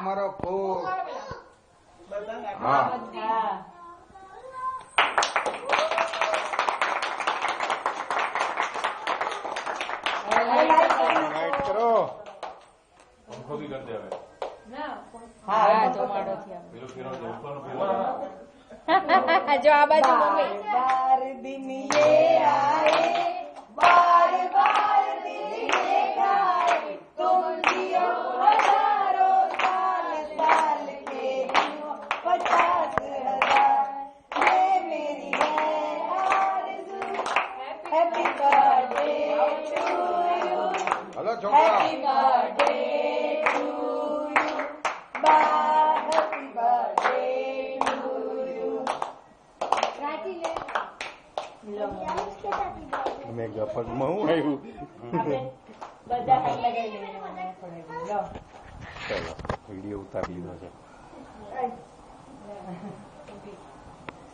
મારો ફૂક. હા લાઈટ કરો. પંખો બી કરી દે હવે. હા જમાડો પેલું ફેરવ દે ઉપરનું ફેરવ જો આ બાજુ મમ્મી बार दिन ये आए बार बार दिन ये आए तुम जियो हजारों साल साल के जियो 50,000 ये मेरी है आरज़ू happy birthday to you hello છોકરા. Happy birthday to you happy birthday to you મેં ગફકમાં હું આવ્યું. બધા હાથ લગાવી લઈને લો ચાલો વિડીયો ઉતારી લીધો છે.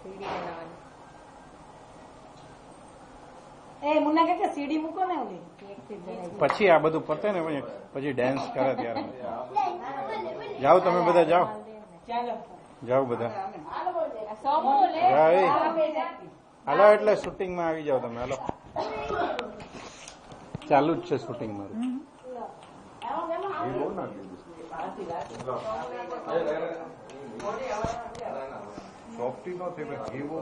સીડી બનાવવાની એ મુન્ના કાકા સીડી મૂકો ને ઓલી એકથી જ બનાવી પછી આ બધું પતે ને પછી ડાન્સ કરે ત્યારે જાઓ તમે બધા જાઓ ચાલો જાઓ બધા સોમો લે જાઓ એ. હાલો એટલે શૂટિંગમાં આવી જાઓ તમે. હાલો ચાલુ જ છે શૂટિંગ મારું. સોફ્ટી નો થઈ ઘી બહુ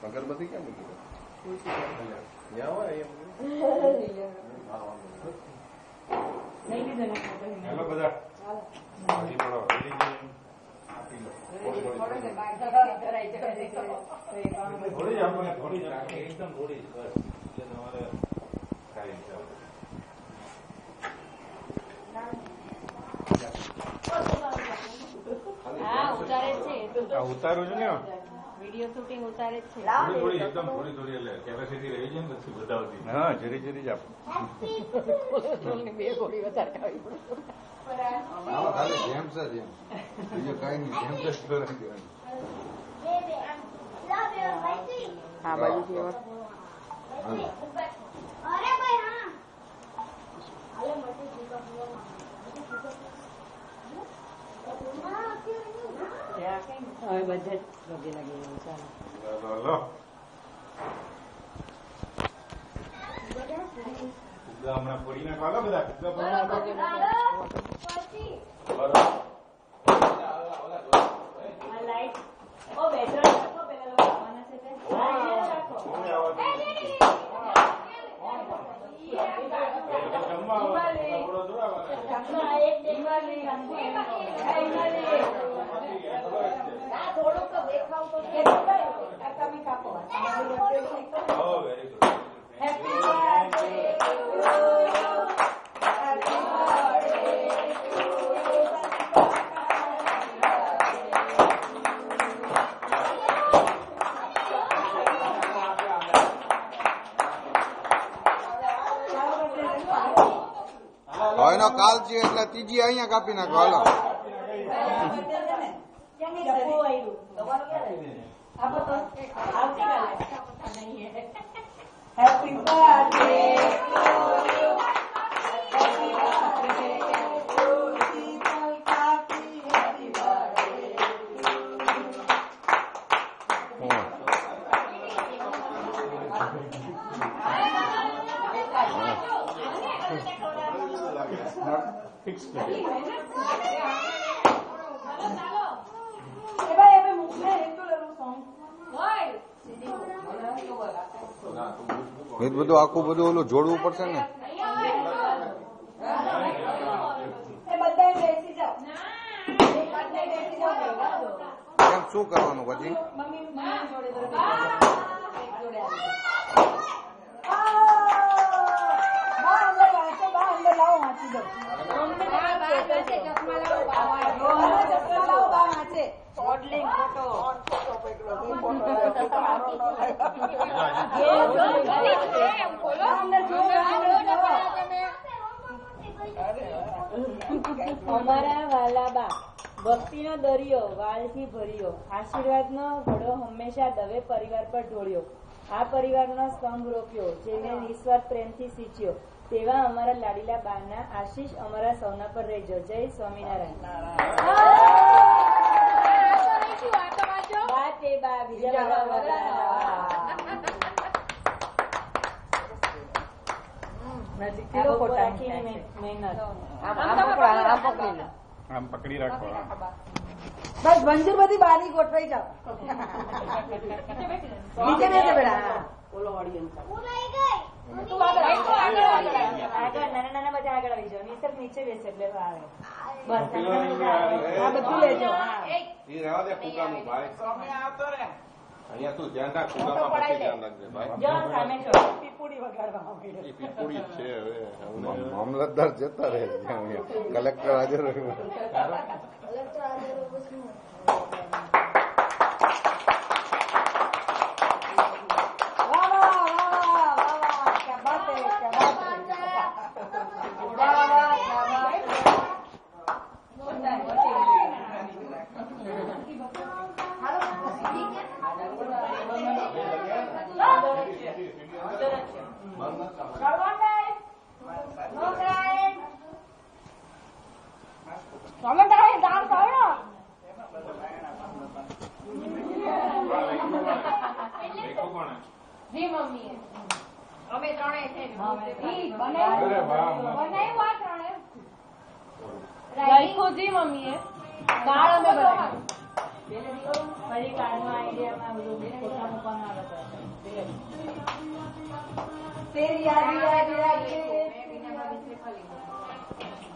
અગરબત્તી ક્યાં મૂકી? હેલો બધા હજી પડો હજી આપી લો. થોડી જ આપણને થોડી જ એકદમ થોડી જ બસ એટલે તમારે સારી રીતે હા ઉતારે છે આ ઉતારું છું ને વિડીયો શૂટિંગ ઉતારે છે થોડી થોડી એકદમ થોડી થોડી એટલે કેપેસિટી રહી જાય ને પછી બતાવતી. હા જરી જરી જ આપો. બે ગોળી વધારે ખાવી પડે ખાલી જેમ્સ જ એમ બીજું કઈ નહીં જેમ્સ જ કરે. હા બાજુ હવે બધા જ લગે લાગી ચાલો લો ફુગ્ગા હમણાં ફોડી નાખો. હાલો બધા ફુગ્ગા ફોડી નાખો. લાઈટ ઓ બેટરી રાખો પેલા લોકો આવવાના છે તે રાખો થોડુંક તો દેખાવ તો તમે કાપો હેપી એનો કાલ છે એટલે ત્રીજી અહીંયા કાપી નાખો. હાલો हैप्पी बर्थडे ફિક્સ બધું આખું બધું ઓલું જોડવું પડશે ને. કેમ શું કરવાનું પછી? અમારા વાલા બા ભક્તિનો દરિયો વાલથી ભર્યો, આશીર્વાદનો ઘડો હંમેશા દવે પરિવાર પર ઢોળ્યો. આ પરિવારનો સ્તંભ રોપ્યો, જેને નિસ્વાર્થ પ્રેમથી સિંચ્યો. તેવા અમારા લાડીલા બાના આશીષ અમારા સૌના પર રહેજો. જય સ્વામિનારાયણ. બા તે બા બીજા બધા આમ પકડી રાખો. બસ મંજૂર બધી બારી ગોઠવાઈ જાઓ. નીચે બેસે બેટા. નાના નાના બધા આગળ આવી જાઓ. નિસર્ગ નીચે બેસે એટલે આવે. બસ આ બધું લેજો. ઈ રહેવા દે કુકાનું ભાઈ. અહીંયા તું ધ્યાન રાખ, કુકામાં પછી ધ્યાન રાખજે ભાઈ. જો સામે છો. પીપુડી વગાડવા માંડ્યો. ઈ પીપુડી જ છે હવે. મામલતદાર જતા રહે, કલેક્ટર હાજર રહ્યું.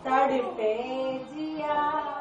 તડપે જીયા